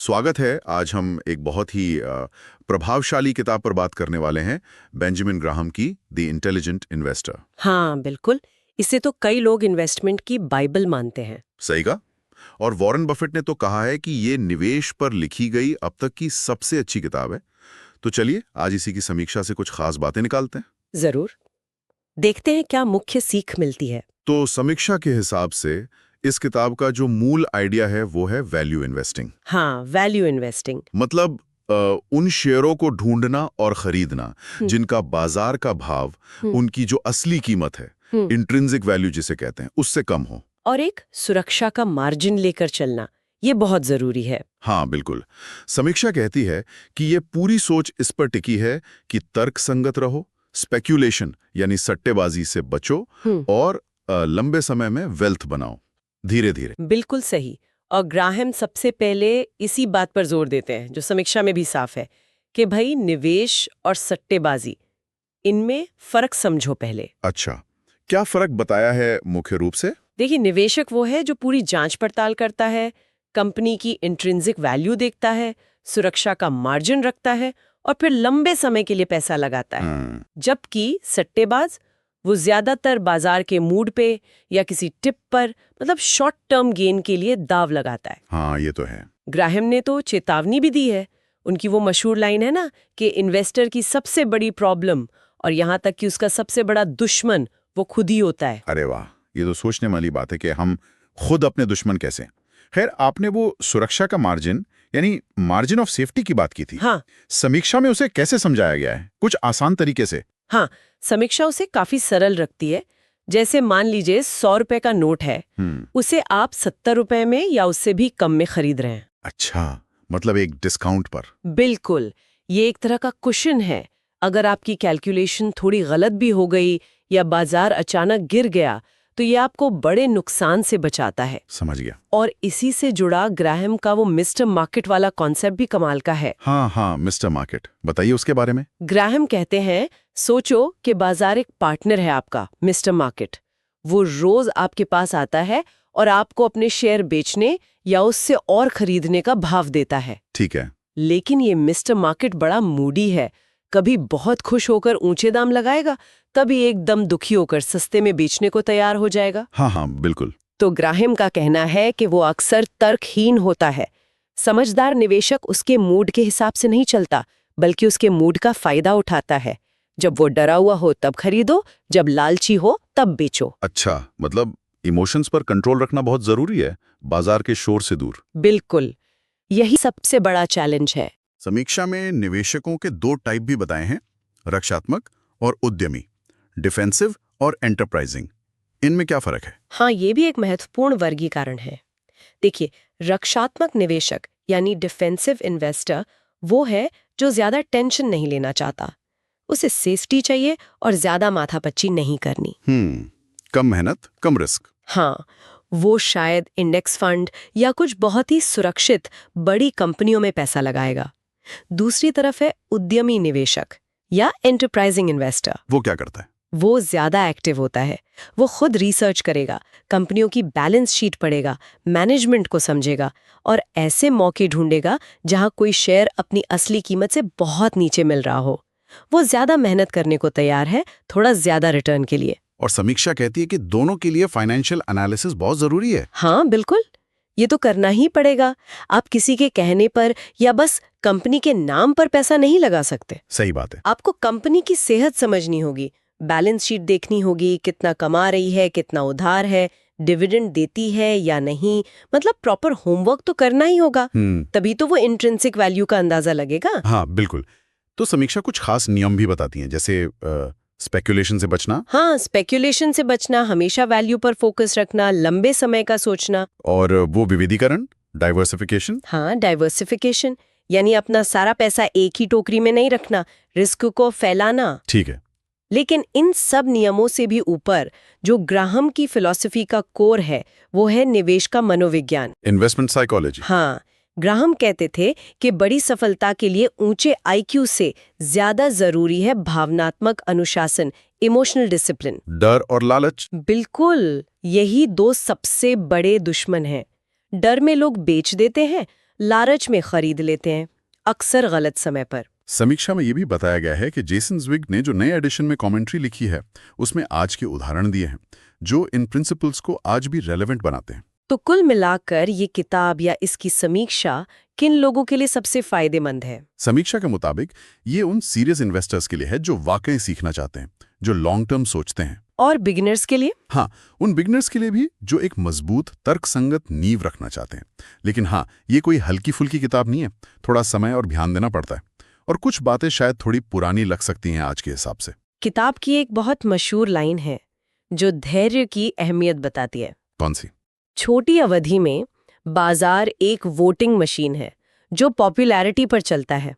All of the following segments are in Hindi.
स्वागत है। आज हम एक बहुत ही प्रभावशाली किताब पर बात करने वाले हैं, बेंजामिन ग्राहम की द इंटेलिजेंट इन्वेस्टर। हाँ बिल्कुल। इसे तो कई लोग इन्वेस्टमेंट की बाइबल मानते हैं। सही कहा। और वॉरेन बफेट ने तो कहा है कि ये निवेश पर लिखी गई अब तक की सबसे अच्छी किताब है। तो चलिए आज इसी की समीक्षा से कुछ खास बातें निकालते हैं। जरूर। देखते हैं क्या मुख्य सीख मिलती है। तो समीक्षा के हिसाब से इस किताब का जो मूल आइडिया है वो है वैल्यू इन्वेस्टिंग। हाँ, वैल्यू इन्वेस्टिंग। मतलब उन शेयरों को ढूंढना और खरीदना जिनका बाजार का भाव, उनकी जो असली कीमत है, इंट्रिंसिक वैल्यू जिसे कहते हैं, उससे कम हो। और एक सुरक्षा का मार्जिन लेकर चलना, ये बहुत जरूरी है। हाँ बिल्कुल। समीक्षा कहती है कि ये पूरी सोच इस पर टिकी है कि तर्क संगत रहो, स्पेक्यूलेशन यानी सट्टेबाजी से बचो और लंबे समय में वेल्थ बनाओ धीरे धीरे। बिल्कुल सही। और ग्राहम सबसे पहले इसी बात पर जोर देते हैं, जो समीक्षा में भी साफ है, कि भाई निवेश और सट्टेबाजी, इनमें फर्क समझो पहले। अच्छा, क्या फर्क बताया है मुख्य रूप से? देखिए, निवेशक वो है जो पूरी जांच पड़ताल करता है, कंपनी की इंट्रिंसिक वैल्यू देखता है, सुरक्षा का मार्जिन रखता है और फिर लंबे समय के लिए पैसा लगाता है। जबकि सट्टेबाज वो ज्यादातर बाजार के मूड पे या किसी टिप पर, मतलब शॉर्ट टर्म गेन के लिए दाव लगाता है। हाँ ये तो है। ग्राहम ने तो चेतावनी भी दी है। उनकी वो मशहूर लाइन है ना कि इन्वेस्टर की सबसे बड़ी प्रॉब्लम और यहाँ तक कि उसका सबसे बड़ा दुश्मन वो खुद ही होता है। अरे वाह, ये तो सोचने वाली बात है कि हम खुद अपने दुश्मन कैसे। खैर, आपने वो सुरक्षा का मार्जिन यानी मार्जिन ऑफ सेफ्टी की बात की थी। हाँ, समीक्षा में उसे कैसे समझाया गया है, कुछ आसान तरीके से? हाँ, समीक्षा उसे काफी सरल रखती है। जैसे मान लीजिए 100 रुपए का नोट है, उसे आप 70 रुपए में या उससे भी कम में खरीद रहे हैं। अच्छा, मतलब एक डिस्काउंट पर। बिल्कुल, ये एक तरह का कुशन है। अगर आपकी कैलकुलेशन थोड़ी गलत भी हो गई या बाजार अचानक गिर गया, तो ये आपको बड़े नुकसान से बचाता है। समझ गया। और इसी से जुड़ा ग्राहम का वो मिस्टर मार्केट वाला कॉन्सेप्ट भी कमाल का है। हाँ हाँ, मिस्टर मार्केट, बताइए उसके बारे में। ग्राहम कहते हैं, सोचो कि बाजार एक पार्टनर है आपका, मिस्टर मार्केट। वो रोज आपके पास आता है और आपको अपने शेयर बेचने या उससे और खरीदने का भाव देता है। ठीक है। लेकिन ये मिस्टर मार्केट बड़ा मूडी है। कभी बहुत खुश होकर ऊंचे दाम लगाएगा, कभी एकदम दुखी होकर सस्ते में बेचने को तैयार हो जाएगा। हाँ हाँ बिल्कुल। तो ग्राहम का कहना है कि वो अक्सर तर्कहीन होता है। समझदार निवेशक उसके मूड के हिसाब से नहीं चलता, बल्कि उसके मूड का फायदा उठाता है। जब वो डरा हुआ हो तब खरीदो, जब लालची हो तब बेचो। अच्छा, मतलब इमोशंस पर कंट्रोल रखना बहुत जरूरी है, बाजार के शोर से दूर। बिल्कुल, यही सबसे बड़ा चैलेंज है। समीक्षा में निवेशकों के दो टाइप भी बताए हैं, रक्षात्मक और उद्यमी, डिफेंसिव और एंटरप्राइजिंग। इनमें क्या फर्क है? हाँ, ये भी एक महत्वपूर्ण वर्गीकरण है। देखिए, रक्षात्मक निवेशक यानी डिफेंसिव इन्वेस्टर वो है जो ज्यादा टेंशन नहीं लेना चाहता। उसे सेफ्टी चाहिए और ज्यादा माथापच्ची नहीं करनी। कम मेहनत, कम रिस्क। हाँ, वो शायद इंडेक्स फंड या कुछ बहुत ही सुरक्षित बड़ी कंपनियों में पैसा लगाएगा। दूसरी तरफ है उद्यमी निवेशक या एंटरप्राइजिंग इन्वेस्टर। वो क्या करता है? वो ज्यादा एक्टिव होता है। वो खुद रिसर्च करेगा, कंपनियों की बैलेंस शीट पढ़ेगा, मैनेजमेंट को समझेगा और ऐसे मौके ढूंढेगा जहां कोई शेयर अपनी असली कीमत से बहुत नीचे मिल रहा हो। वो ज्यादा मेहनत करने को तैयार है, थोड़ा ज्यादा रिटर्न के लिए। और समीक्षा कहती है कि दोनों के लिए फाइनेंशियल एनालिसिस बहुत जरूरी है। हाँ बिल्कुल, ये तो करना ही पड़ेगा। आप किसी के कहने पर या बस कंपनी के नाम पर पैसा नहीं लगा सकते। सही बात है। आपको कंपनी की सेहत समझनी होगी, बैलेंस शीट देखनी होगी, कितना कमा रही है, कितना उधार है, डिविडेंड देती है या नहीं, मतलब प्रॉपर होमवर्क तो करना ही होगा। तभी तो वो इंट्रिंसिक वैल्यू का अंदाजा लगेगा। हाँ बिल्कुल। तो समीक्षा कुछ खास नियम भी बताती हैं, जैसे स्पेक्यूलेशन से बचना। हाँ, स्पेक्यूलेशन से बचना, हमेशा वैल्यू पर फोकस रखना, लंबे समय का सोचना। और वो विविधीकरण, डाइवर्सिफिकेशन। हाँ, डाइवर्सिफिकेशन यानी अपना सारा पैसा एक ही टोकरी में नहीं रखना, रिस्क को फैलाना। ठीक है। लेकिन इन सब नियमों से भी ऊपर जो ग्राहम की फिलॉसफी का कोर है, वो है निवेश का मनोविज्ञान, इन्वेस्टमेंट साइकोलॉजी। हाँ, ग्राहम कहते थे कि बड़ी सफलता के लिए ऊंचे आईक्यू से ज्यादा जरूरी है भावनात्मक अनुशासन, इमोशनल डिसिप्लिन। डर और लालच। बिल्कुल, यही दो सबसे बड़े दुश्मन हैं। डर में लोग बेच देते हैं, लालच में खरीद लेते हैं, अक्सर गलत समय पर। समीक्षा में ये भी बताया गया है कि जेसन ज़्विग ने जो नए एडिशन में कमेंट्री लिखी है उसमें आज के उदाहरण दिए हैं जो इन प्रिंसिपल्स को आज भी रेलेवेंट बनाते हैं। तो कुल मिलाकर ये किताब या इसकी समीक्षा किन लोगों के लिए सबसे फायदेमंद है? समीक्षा के मुताबिक ये उन सीरियस इन्वेस्टर्स के लिए है जो वाकई सीखना चाहते हैं, जो लॉन्ग टर्म सोचते हैं। और बिगिनर्स के लिए? हाँ, उन बिगनर्स के लिए भी जो एक मजबूत तर्कसंगत नींव रखना चाहते हैं। लेकिन हाँ, ये कोई हल्की फुल्की किताब नहीं है, थोड़ा समय और ध्यान देना पड़ता है और कुछ बातें शायद थोड़ी पुरानी लग सकती हैं आज के हिसाब से। किताब की एक बहुत मशहूर लाइन है जो धैर्य की अहमियत बताती है। कौन सी? छोटी अवधि में बाजार एक वोटिंग मशीन है जो पॉपुलैरिटी पर चलता है,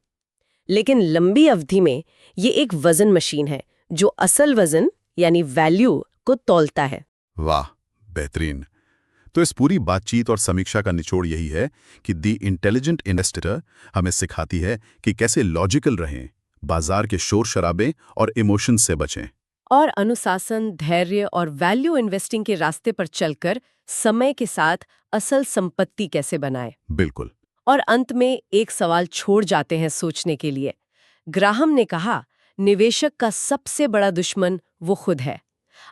लेकिन लंबी अवधि में ये एक वजन मशीन है जो असल वजन यानी वैल्यू को तौलता है। वाह, बेहतरीन। तो इस पूरी बातचीत और समीक्षा का निचोड़ यही है कि दी इंटेलिजेंट इन्वेस्टर हमें सिखाती है कि कैसे लॉजिकल रहें, बाजार के शोर शराबे और इमोशन से बचें, और अनुशासन, धैर्य और वैल्यू इन्वेस्टिंग के रास्ते पर चलकर समय के साथ असल संपत्ति कैसे बनाएं। बिल्कुल। और अंत में एक सवाल छोड़ जाते हैं सोचने के लिए। ग्राहम ने कहा, निवेशक का सबसे बड़ा दुश्मन वो खुद है।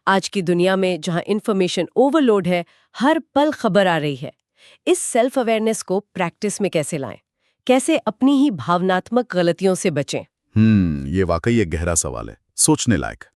आज की दुनिया में जहां इन्फॉर्मेशन ओवरलोड है, हर पल खबर आ रही है, इस सेल्फ अवेयरनेस को प्रैक्टिस में कैसे लाएं? कैसे अपनी ही भावनात्मक गलतियों से बचें? ये वाकई एक गहरा सवाल है, सोचने लायक।